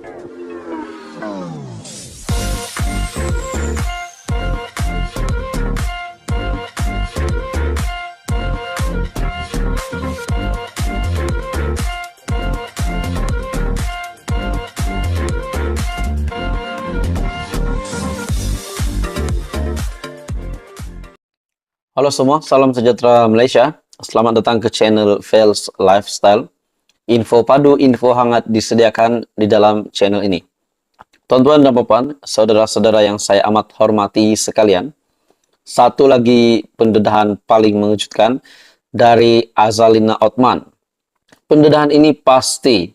Halo semua, salam sejahtera Malaysia. Selamat datang ke channel Fels Lifestyle. Info padu, info hangat disediakan di dalam channel ini. Tuan-tuan dan puan, saudara-saudara yang saya amat hormati sekalian, satu lagi pendedahan paling mengejutkan dari Azalina Othman. Pendedahan ini pasti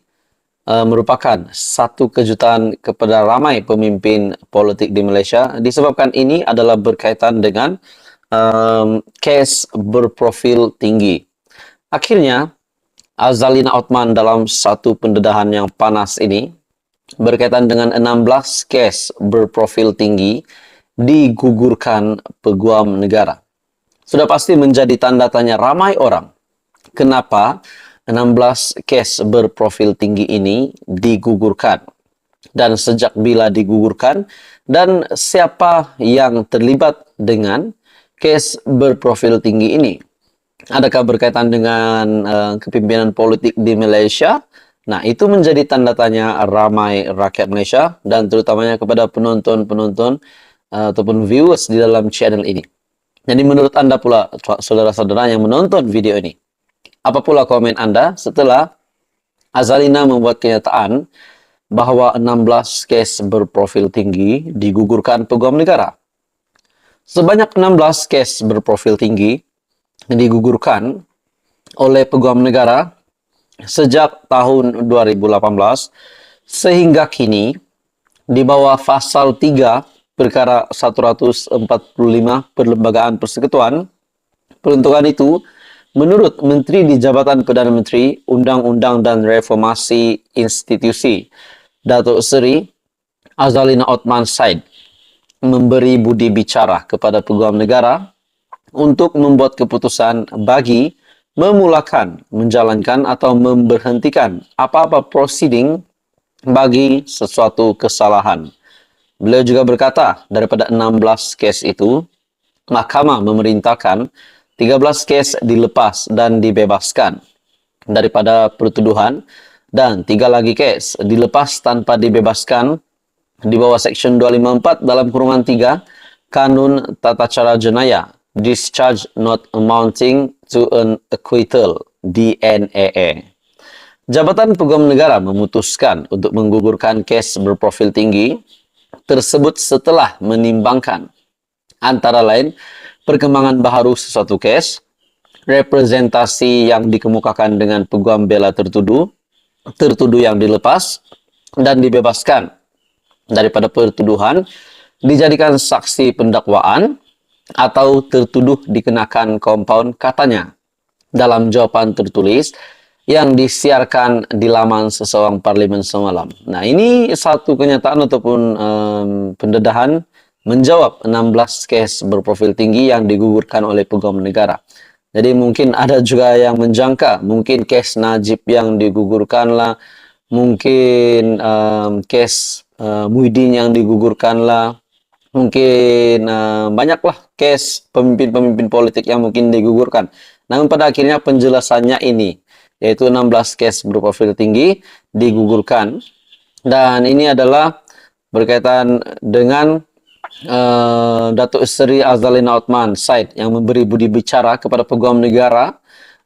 merupakan satu kejutan kepada ramai pemimpin politik di Malaysia, disebabkan ini adalah berkaitan dengan kes berprofil tinggi. Akhirnya, Azalina Othman dalam satu pendedahan yang panas ini berkaitan dengan 16 kes berprofil tinggi digugurkan Peguam Negara. Sudah pasti menjadi tanda tanya ramai orang. Kenapa 16 kes berprofil tinggi ini digugurkan? Dan sejak bila digugurkan? Dan siapa yang terlibat dengan kes berprofil tinggi ini? Adakah berkaitan dengan kepimpinan politik di Malaysia? Nah, itu menjadi tanda tanya ramai rakyat Malaysia dan terutamanya kepada penonton-penonton ataupun viewers di dalam channel ini. Jadi menurut Anda pula, saudara-saudara yang menonton video ini, apa pula komen Anda setelah Azalina membuat kenyataan bahwa 16 kes berprofil tinggi digugurkan Peguam Negara? Sebanyak 16 kes berprofil tinggi digugurkan oleh Peguam Negara sejak tahun 2018 sehingga kini di bawah pasal 3 perkara 145 Perlembagaan Persekutuan. Peruntukan itu menurut Menteri di Jabatan Perdana Menteri, Undang-Undang dan Reformasi Institusi, Datuk Seri Azalina Othman Said, memberi budi bicara kepada Peguam Negara untuk membuat keputusan bagi memulakan, menjalankan atau memberhentikan apa-apa proceeding bagi sesuatu kesalahan. Beliau juga berkata, daripada 16 kes itu, Mahkamah memerintahkan 13 kes dilepas dan dibebaskan daripada pertuduhan dan 3 lagi kes dilepas tanpa dibebaskan di bawah Seksyen 254 dalam kurungan 3 Kanun Tata Cara Jenayah, discharge not amounting to an acquittal, DNAA. Jabatan Peguam Negara memutuskan untuk menggugurkan kes berprofil tinggi tersebut setelah menimbangkan antara lain perkembangan baharu sesuatu kes, representasi yang dikemukakan dengan peguam bela tertuduh yang dilepas dan dibebaskan daripada pertuduhan, dijadikan saksi pendakwaan atau tertuduh dikenakan kompaun katanya dalam jawapan tertulis yang disiarkan di laman seseorang parlimen semalam. Nah, ini satu kenyataan ataupun pendedahan menjawab 16 kes berprofil tinggi yang digugurkan oleh Peguam Negara. Jadi mungkin ada juga yang menjangka, mungkin kes Najib yang digugurkan lah, mungkin kes Muhyiddin yang digugurkan lah, mungkin banyaklah kes pemimpin-pemimpin politik yang mungkin digugurkan. Namun pada akhirnya penjelasannya ini, yaitu 16 kes berprofil tinggi digugurkan. Dan ini adalah berkaitan dengan Datuk Seri Azalina Othman Said yang memberi budi bicara kepada Peguam Negara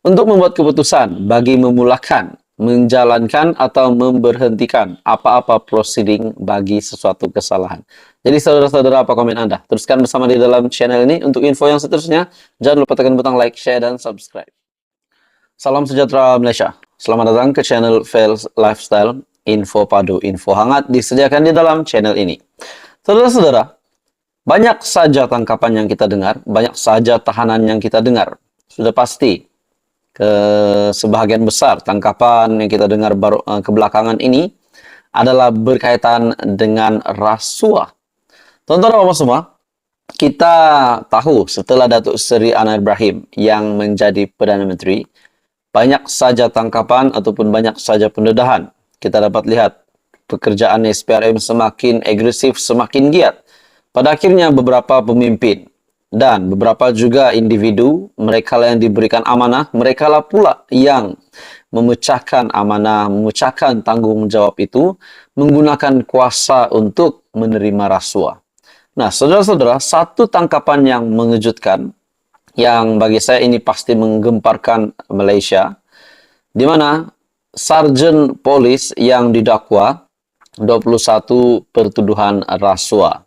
untuk membuat keputusan bagi memulakan, menjalankan atau memberhentikan apa-apa proceeding bagi sesuatu kesalahan. Jadi saudara-saudara, apa komen Anda? Teruskan bersama di dalam channel ini. Untuk info yang seterusnya, jangan lupa tekan butang like, share, dan subscribe. Salam sejahtera Malaysia. Selamat datang ke channel Fels Lifestyle. Info padu, info hangat disediakan di dalam channel ini. Saudara-saudara, banyak saja tangkapan yang kita dengar, banyak saja tahanan yang kita dengar. Sudah pasti sebahagian besar tangkapan yang kita dengar kebelakangan ini adalah berkaitan dengan rasuah. Tuan-tuan dan puan semua, kita tahu setelah Datuk Seri Anwar Ibrahim yang menjadi Perdana Menteri, banyak saja tangkapan ataupun banyak saja pendedahan. Kita dapat lihat pekerjaan SPRM semakin agresif, semakin giat. Pada akhirnya beberapa pemimpin dan beberapa juga individu, mereka yang diberikan amanah, mereka lah pula yang memecahkan amanah, memecahkan tanggung jawab itu menggunakan kuasa untuk menerima rasuah. Nah, saudara-saudara, satu tangkapan yang mengejutkan, yang bagi saya ini pasti menggemparkan Malaysia, di mana sarjen polis yang didakwa 21 pertuduhan rasuah.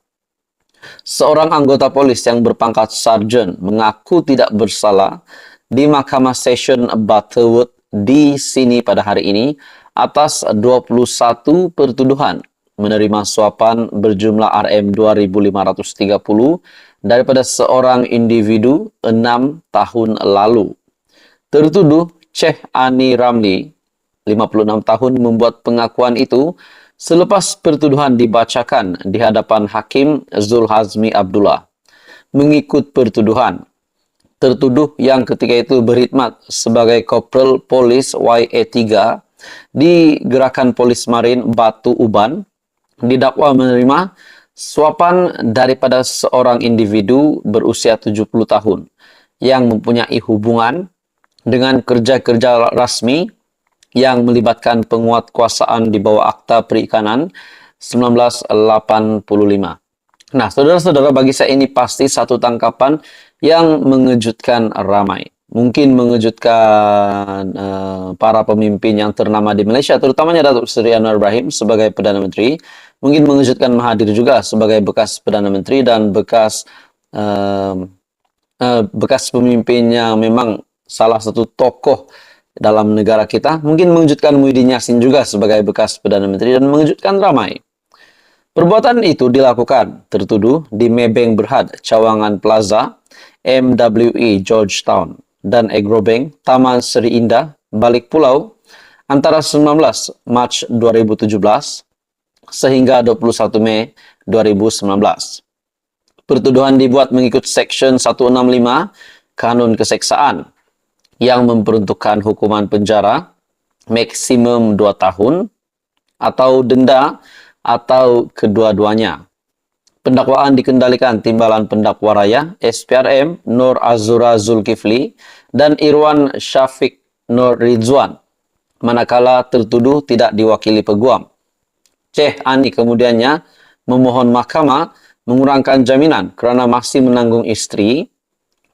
Seorang anggota polis yang berpangkat sarjen mengaku tidak bersalah di Mahkamah Session Butterworth di sini pada hari ini atas 21 pertuduhan menerima suapan berjumlah RM2.530 daripada seorang individu 6 tahun lalu. Tertuduh Sheikh Ani Ramli, 56 tahun, membuat pengakuan itu selepas pertuduhan dibacakan di hadapan Hakim Zulhazmi Abdullah. Mengikut pertuduhan, tertuduh yang ketika itu berkhidmat sebagai Kopral Polis YA3 di Gerakan Polis Marin Batu Uban didakwa menerima suapan daripada seorang individu berusia 70 tahun yang mempunyai hubungan dengan kerja-kerja rasmi yang melibatkan penguatkuasaan di bawah Akta Perikanan 1985. Nah, saudara-saudara, bagi saya ini pasti satu tangkapan yang mengejutkan ramai. Mungkin mengejutkan para pemimpin yang ternama di Malaysia, terutamanya Datuk Seri Anwar Ibrahim sebagai Perdana Menteri. Mungkin mengejutkan Mahathir juga sebagai bekas Perdana Menteri dan bekas pemimpin yang memang salah satu tokoh dalam negara kita. Mungkin mengejutkan Muhyiddin Yassin juga sebagai bekas Perdana Menteri dan mengejutkan ramai. Perbuatan itu dilakukan tertuduh di Maybank Berhad, Cawangan Plaza, MWE Georgetown, dan Agrobank, Taman Seri Indah, Balik Pulau, antara 19 Mac 2017 sehingga 21 Mei 2019. Pertuduhan dibuat mengikut Seksyen 165 Kanun Keseksaan yang memperuntukkan hukuman penjara maksimum 2 tahun atau denda atau kedua-duanya. Pendakwaan dikendalikan Timbalan Pendakwa Raya SPRM Nur Azura Zulkifli dan Irwan Syafiq Nur Ridzuan, manakala tertuduh tidak diwakili peguam. Sheikh Ani kemudiannya memohon mahkamah mengurangkan jaminan kerana masih menanggung isteri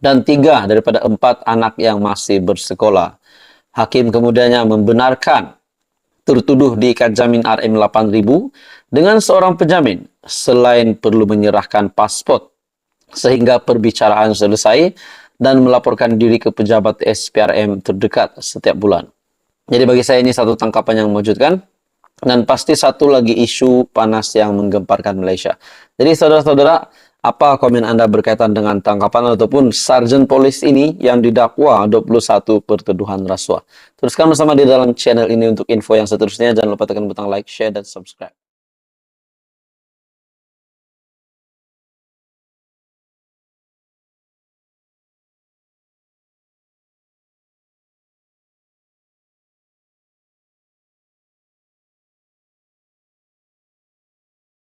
dan 3 daripada 4 anak yang masih bersekolah. Hakim kemudiannya membenarkan tertuduh diikat jamin RM8,000 dengan seorang penjamin selain perlu menyerahkan pasport sehingga perbicaraan selesai dan melaporkan diri ke pejabat SPRM terdekat setiap bulan. Jadi bagi saya ini satu tangkapan yang mengejutkan dan pasti satu lagi isu panas yang menggemparkan Malaysia. Jadi saudara-saudara, apa komen Anda berkaitan dengan tangkapan ataupun sarjen polis ini yang didakwa 21 pertuduhan rasuah? Teruskan bersama di dalam channel ini untuk info yang seterusnya. Jangan lupa tekan butang like, share, dan subscribe.